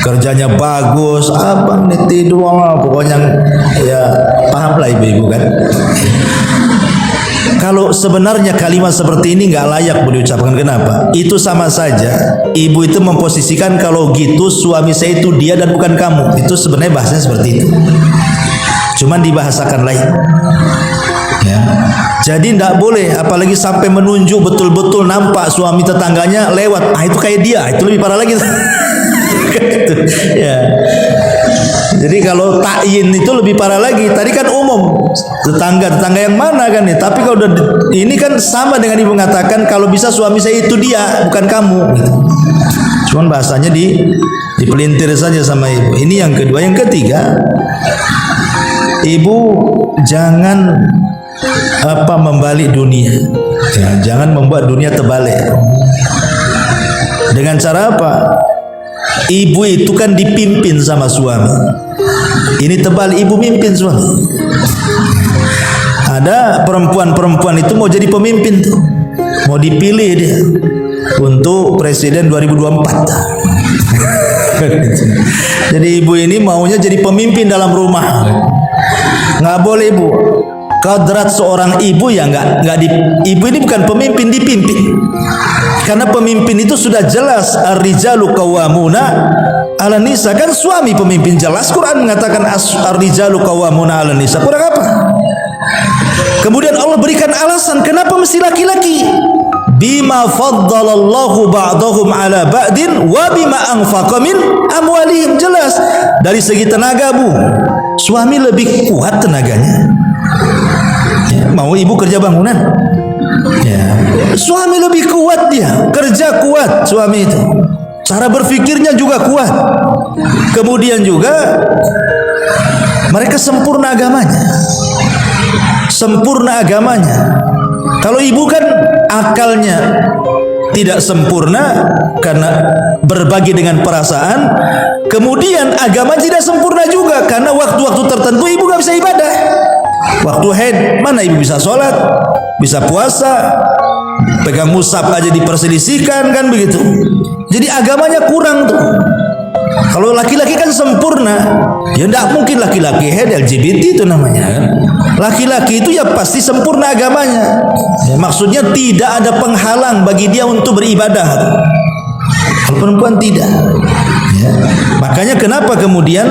kerjanya bagus, abang nih tidur, pokoknya ya paham lah ibu-ibu kan. Kalau sebenarnya kalimat seperti ini nggak layak boleh diucapkan. Kenapa? Itu sama saja ibu itu memposisikan kalau gitu suami saya itu dia dan bukan kamu. Itu sebenarnya bahasanya seperti itu, cuman dibahasakan lain, ya. Jadi tidak boleh, apalagi sampai menunjuk betul-betul nampak suami tetangganya lewat. Itu kayak dia, itu lebih parah lagi. Gitu, ya. Jadi kalau takyin itu lebih parah lagi. Tadi kan umum, tetangga yang mana kan nih. Tapi kalau udah ini kan sama dengan ibu mengatakan kalau bisa suami saya itu dia, bukan kamu. Gitu. Cuman bahasanya dipelintir saja sama ibu. Ini yang kedua. Yang ketiga, ibu jangan membalik dunia, ya, jangan membuat dunia terbalik. Dengan cara apa? Ibu itu kan dipimpin sama suami. Ini terbalik, ibu mimpin suami. Ada perempuan itu mau jadi pemimpin tuh, mau dipilih dia untuk presiden 2024. Jadi ibu ini maunya jadi pemimpin dalam rumah. Nggak boleh ibu. Kodrat seorang ibu ya ibu ini bukan pemimpin, dipimpin. Karena pemimpin itu sudah jelas, ar-rijalu qawwamuna 'alan nisa, kan suami pemimpin, jelas Quran mengatakan ar-rijalu qawwamuna 'alan nisa. Kurang apa? Kemudian Allah berikan alasan kenapa mesti laki-laki. Bima faddalallahu ba'dahum 'ala ba'din wa bima anfaqa min amwalihim. Jelas dari segi tenaga, Bu, suami lebih kuat tenaganya. Ya, mau ibu kerja bangunan, ya, suami lebih kuat, dia kerja kuat suami itu, cara berpikirnya juga kuat, kemudian juga mereka sempurna agamanya. Kalau ibu kan akalnya tidak sempurna karena berbagi dengan perasaan, kemudian agama tidak sempurna juga karena waktu-waktu tertentu ibu gak bisa ibadah. Waktu haid mana ibu bisa sholat, bisa puasa, pegang mushaf aja diperselisihkan, kan begitu. Jadi agamanya kurang tuh. Kalau laki-laki kan sempurna, ya tidak mungkin laki-laki haid LGBT itu namanya kan. Laki-laki itu ya pasti sempurna agamanya, ya, maksudnya tidak ada penghalang bagi dia untuk beribadah. Kalau perempuan tidak, ya. Makanya kenapa kemudian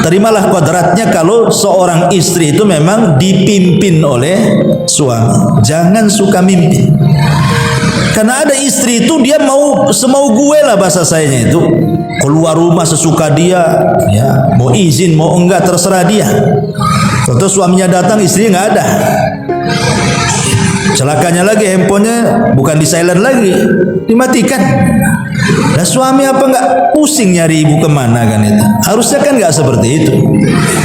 terimalah kodratnya kalau seorang istri itu memang dipimpin oleh suami. Jangan suka mimpin. Karena ada istri itu dia mau semau gue lah bahasa sayanya itu. Keluar rumah sesuka dia, ya, mau izin mau enggak terserah dia. Contoh suaminya datang, istrinya nggak ada. Celakanya lagi handphonenya bukan di silent lagi, dimatikan. Nah suami apa nggak pusing nyari ibu kemana kan itu? Harusnya kan nggak seperti itu.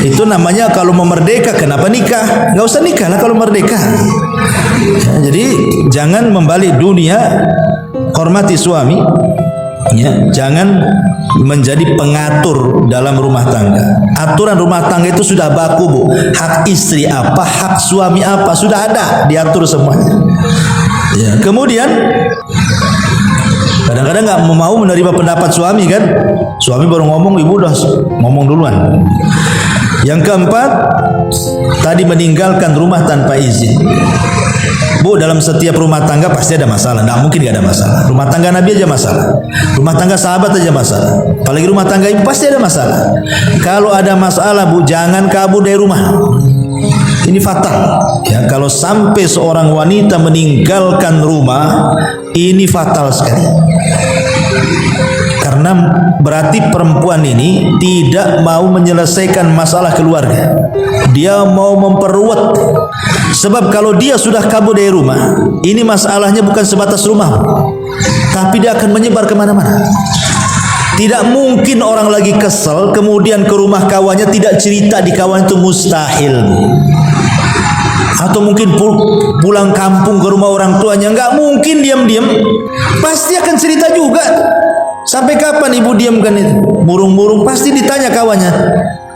Itu namanya kalau mau merdeka, kenapa nikah? Nggak usah nikah lah kalau merdeka. Ya, jadi jangan membalik dunia, hormati suami. Ya, jangan menjadi pengatur dalam rumah tangga. Aturan rumah tangga itu sudah baku, Bu. Hak istri apa, hak suami apa, sudah ada, diatur semuanya. Ya, kemudian kadang-kadang nggak mau menerima pendapat suami kan. Suami baru ngomong, ibu udah ngomong duluan. Yang keempat, tadi meninggalkan rumah tanpa izin. Bu, dalam setiap rumah tangga pasti ada masalah. Nggak mungkin nggak ada masalah. Rumah tangga Nabi aja masalah. Rumah tangga sahabat aja masalah. Apalagi rumah tangga ibu pasti ada masalah. Kalau ada masalah, Bu, jangan kabur dari rumah. Ini fatal. Ya, kalau sampai seorang wanita meninggalkan rumah, ini fatal sekali. Karena berarti perempuan ini tidak mau menyelesaikan masalah keluarga. Dia mau memperluat. Sebab kalau dia sudah kabur dari rumah, ini masalahnya bukan sebatas rumah, tapi dia akan menyebar kemana-mana. Tidak mungkin orang lagi kesel kemudian ke rumah kawannya tidak cerita di kawan, itu mustahil, Bu. Atau mungkin pulang kampung ke rumah orang tuanya, nggak mungkin diam-diam, pasti akan cerita juga. Sampai kapan ibu diamkan itu? Murung-murung pasti ditanya kawannya.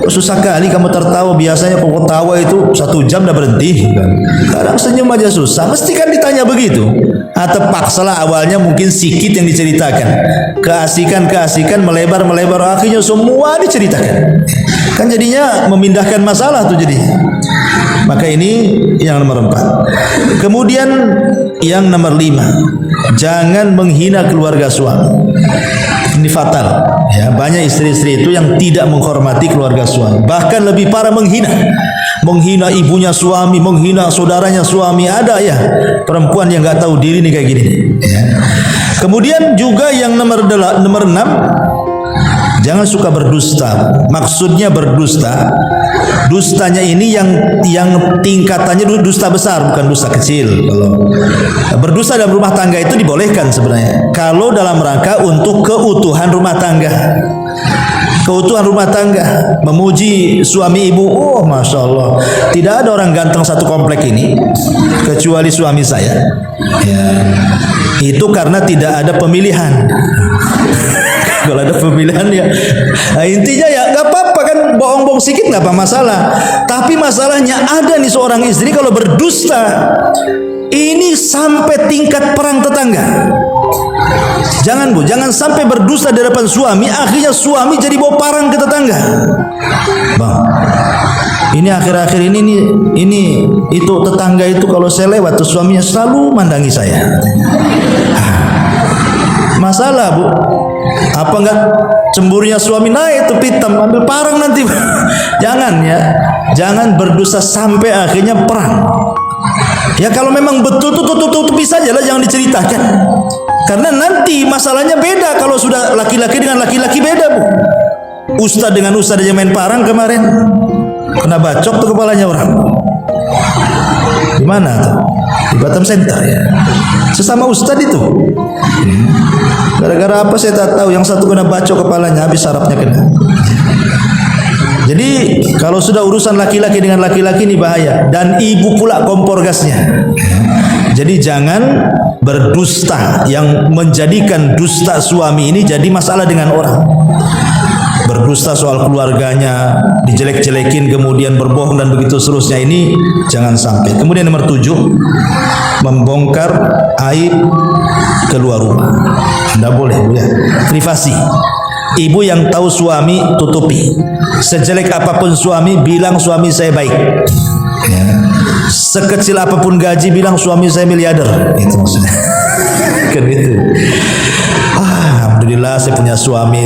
Susah kali kamu tertawa, biasanya kalau tawa itu 1 jam udah berhenti. Kadang senyum aja susah, mesti kan ditanya begitu. Atau paksalah awalnya mungkin sedikit yang diceritakan, keasikan melebar, akhirnya semua diceritakan. Kan jadinya memindahkan masalah tuh jadi. Maka ini yang nomor 4. Kemudian yang nomor 5, jangan menghina keluarga suami. Ini fatal, ya. Banyak istri-istri itu yang tidak menghormati keluarga suami, bahkan lebih parah menghina ibunya suami, menghina saudaranya suami. Ada ya perempuan yang nggak tahu diri nih kayak gini, ya. Kemudian juga yang nomor 6, jangan suka berdusta. Maksudnya berdusta, dustanya ini yang tingkatannya dusta besar, bukan dusta kecil. Kalau berdusta dalam rumah tangga itu dibolehkan sebenarnya, kalau dalam rangka untuk keutuhan rumah tangga. Keutuhan rumah tangga, memuji suami ibu. Oh, masya Allah, tidak ada orang ganteng satu komplek ini kecuali suami saya, ya. Itu karena tidak ada pemilihan. Kalau ada pemilihan ya, nah, intinya ya nggak apa-apa kan, bohong-bohong sedikit nggak apa masalah. Tapi masalahnya ada nih seorang istri kalau berdusta, ini sampai tingkat perang tetangga. Jangan, Bu, jangan sampai berdusta di hadapan suami, akhirnya suami jadi bawa parang ke tetangga. Bang, ini akhir-akhir ini itu tetangga itu kalau saya lewat tuh suaminya selalu mandangi saya. Masalah, Bu. Apa enggak cemburunya suami naik tuh pitam, ambil parang nanti. Jangan ya, jangan berdosa sampai akhirnya perang. Ya kalau memang betul tuh tutupi saja lah, jangan diceritakan. Karena nanti masalahnya beda kalau sudah laki-laki dengan laki-laki, beda, Bu. Ustadz dengan ustadz aja main parang kemarin, kena bacok tuh kepalanya orang. Di mana tuh? Di Batam Center ya. Sesama ustadz itu. Gara-gara apa saya tak tahu, yang satu kena bacok kepalanya, habis sarafnya kena. Jadi kalau sudah urusan laki-laki dengan laki-laki ini bahaya, dan ibu pula kompor gasnya. Jadi jangan berdusta yang menjadikan dusta suami ini jadi masalah dengan orang. Berdusta soal keluarganya, dijelek-jelekin, kemudian berbohong dan begitu seterusnya, ini jangan sampai. Kemudian nomor 7, membongkar aib keluar rumah. Tidak boleh, Bu, ya. Privasi. Ibu yang tahu suami tutupi. Sejelek apapun suami, bilang suami saya baik. Ya. Sekecil apapun gaji, bilang suami saya miliarder. Itu maksudnya. Kan itu. Alhamdulillah saya punya suami.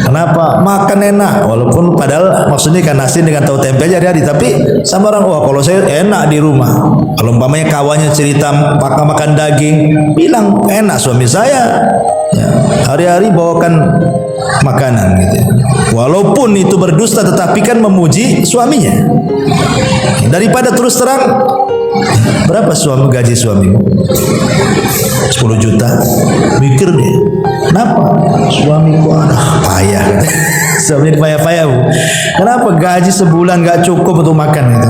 Kenapa? Makan enak. Walaupun padahal maksudnya ikan asin dengan tahu tempe aja hari-hari. Tapi sama orang, wah kalau saya enak di rumah. Kalau umpamanya kawannya cerita makan daging, bilang enak suami saya. Ya, hari-hari bawakan makanan gitu. Walaupun itu berdusta, tetapi kan memuji suaminya. Daripada terus terang, berapa gaji suamimu? 10 juta. Mikir deh, kenapa suamiku payah? Suami payah-payah, Bu. Kenapa gaji sebulan gak cukup untuk makan gitu?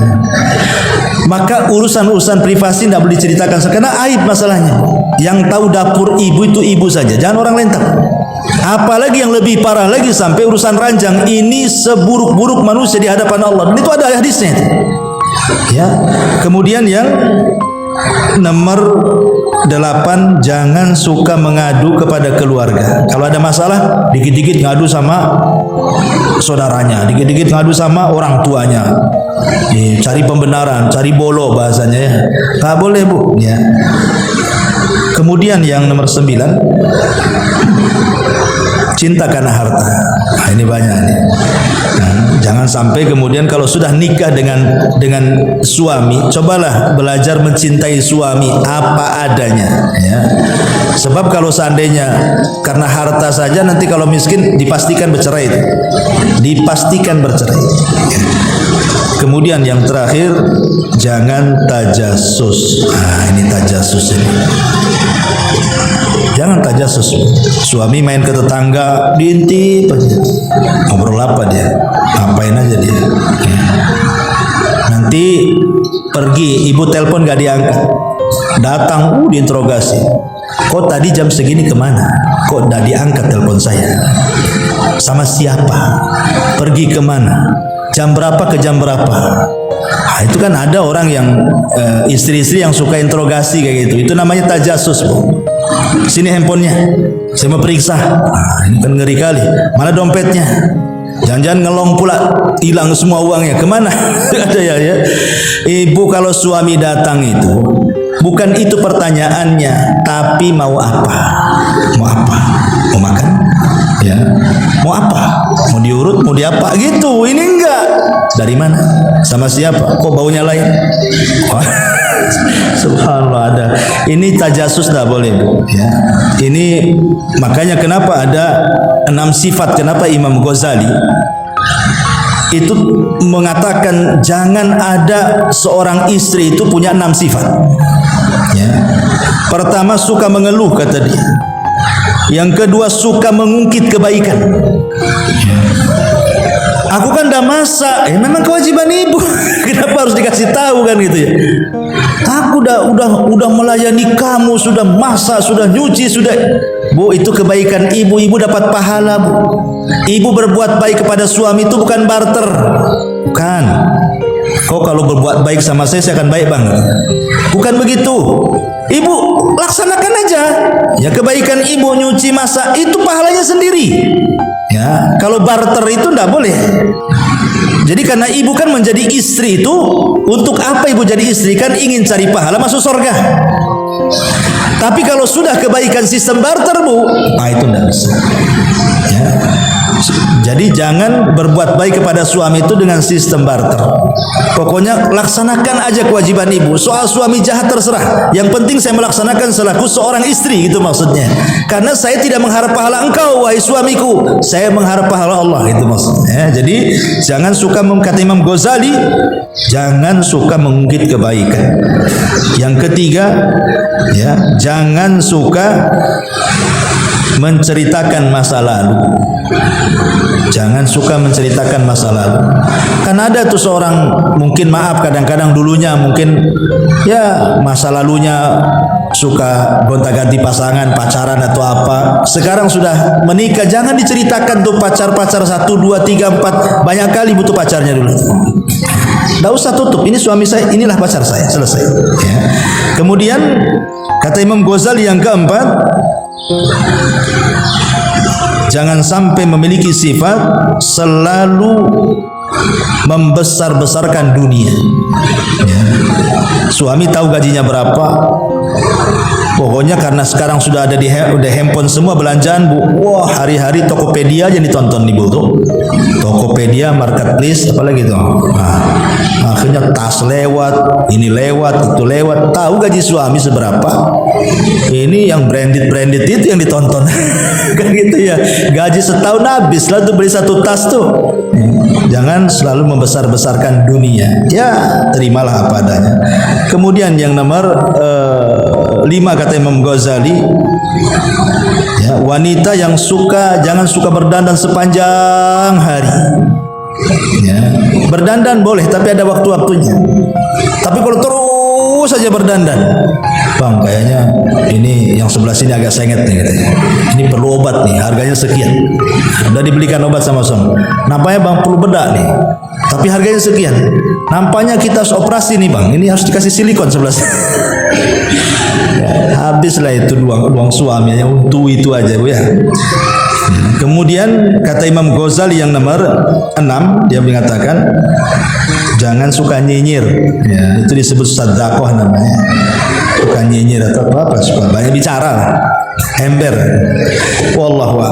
Maka urusan-urusan privasi tidak boleh diceritakan, karena aib masalahnya. Yang tahu dapur ibu itu ibu saja, jangan orang lain tahu. Apalagi yang lebih parah lagi sampai urusan ranjang, ini seburuk-buruk manusia di hadapan Allah. Dan itu ada hadisnya. Ya. Kemudian yang nomor 8, jangan suka mengadu kepada keluarga. Kalau ada masalah, dikit-dikit ngadu sama saudaranya, dikit-dikit ngadu sama orang tuanya. Cari pembenaran, cari bolo bahasanya ya. Nggak boleh, Bu, ya. Kemudian yang nomor 9, cinta karena harta. Nah, ini banyak nih. Nah, jangan sampai kemudian kalau sudah nikah dengan suami, cobalah belajar mencintai suami apa adanya, ya. Sebab kalau seandainya karena harta saja, nanti kalau miskin dipastikan bercerai itu. Dipastikan bercerai. Kemudian yang terakhir, jangan tajasus. Nah, ini tajasus ini. Jangan tajasus. Suami main ke tetangga, diintip aja. Ngobrol apa dia? Ngapain aja dia? Ya. Nanti pergi, ibu telepon gak diangkat. Datang, diinterogasi. Kok tadi jam segini kemana? Kok gak diangkat telepon saya? Sama siapa? Pergi kemana? Jam berapa ke jam berapa? Nah, itu kan ada orang yang istri-istri yang suka interogasi kayak gitu. Itu namanya tajasus, Bu. Sini handphonenya, saya mau periksa. Nah, ini kan ngeri kali. Mana dompetnya? Jangan-jangan ngelong pula, hilang semua uangnya. Kemana? Ada ya. Ibu kalau suami datang itu, bukan itu pertanyaannya, tapi mau apa? Mau apa? Mau makan? Ya. Mau apa? Mau diurut? Mau diapa? Gitu. Ini enggak. Dari mana? Sama siapa? Kok baunya lain? Subhanallah, ada. Ini tajasus tidak boleh, Bu. Ya. Ini makanya kenapa ada 6 sifat. Kenapa Imam Ghazali itu mengatakan jangan ada seorang istri itu punya 6 sifat. Ya. Pertama, suka mengeluh, kata dia. Yang kedua, suka mengungkit kebaikan. Aku kan udah masak, memang kewajiban ibu. Kenapa harus dikasih tahu kan gitu ya? Aku udah melayani kamu, sudah masak, sudah nyuci, sudah. Bu, itu kebaikan ibu, ibu dapat pahala, Bu. Ibu berbuat baik kepada suami itu bukan barter. Bukan. Kok kalau berbuat baik sama saya akan baik, Bang? Bukan begitu. Ibu laksanakan aja. Ya, kebaikan ibu nyuci, masak itu pahalanya sendiri. Ya, kalau barter itu enggak boleh. Jadi karena ibu kan menjadi istri itu, untuk apa ibu jadi istri? Kan ingin cari pahala masuk surga. Tapi kalau sudah kebaikan sistem barter, Bu, itu enggak bisa. Ya. Jadi jangan berbuat baik kepada suami itu dengan sistem barter. Pokoknya laksanakan aja kewajiban ibu. Soal suami jahat terserah. Yang penting saya melaksanakan selaku seorang istri, gitu maksudnya. Karena saya tidak mengharap pahala engkau, wahai suamiku. Saya mengharap pahala Allah, itu maksudnya. Jadi jangan suka, kata Imam Ghazali, jangan suka mengungkit kebaikan. Yang ketiga, ya, jangan suka menceritakan masa lalu. Jangan suka menceritakan masa lalu. Kan ada tuh seorang, mungkin maaf kadang-kadang dulunya mungkin ya masa lalunya suka gonta-ganti pasangan, pacaran atau apa. Sekarang sudah menikah, jangan diceritakan tuh pacar-pacar 1, 2, 3, 4. Banyak kali butuh pacarnya dulu. Tidak usah tutup, ini suami saya, inilah pacar saya, selesai. Ya. Kemudian kata Imam Ghazali yang keempat, jangan sampai memiliki sifat selalu membesar-besarkan dunia. Ya. Suami tahu gajinya berapa. Pokoknya karena sekarang sudah ada udah handphone semua belanjaan, Bu. Wah, hari-hari Tokopedia aja ditonton nih, Bu, tuh. Tokopedia, Marketplace, apalagi tuh. Nah, akhirnya tas lewat, ini lewat, itu lewat. Tahu gaji suami seberapa? Ini yang branded itu yang ditonton. Kan gitu ya. Gaji setahun habis lah tuh beli satu tas tuh. Jangan selalu membesar-besarkan dunia. Ya, terimalah apa adanya. Kemudian yang nomor 5 kata Imam Ghazali, ya, wanita yang jangan suka berdandan sepanjang hari. Ya, berdandan boleh tapi ada waktu-waktunya. Tapi kalau terus saja berdandan, Bang, kayaknya ini yang sebelah sini agak sengit nih katanya. Ini perlu obat nih, harganya sekian. Udah dibelikan obat sama suami. Nampaknya Bang perlu bedak nih, tapi harganya sekian. Nampaknya kita harus operasi nih, Bang. Ini harus dikasih silikon sebelah sini. Ya, habislah itu uang suaminya untuk itu aja, Bu, ya. Kemudian kata Imam Ghazali yang nomor 6, dia mengatakan jangan suka nyinyir. Ya, itu disebut sadaqah namanya. Suka nyinyir atau apa, suka banyak bicara, ember. Wallahu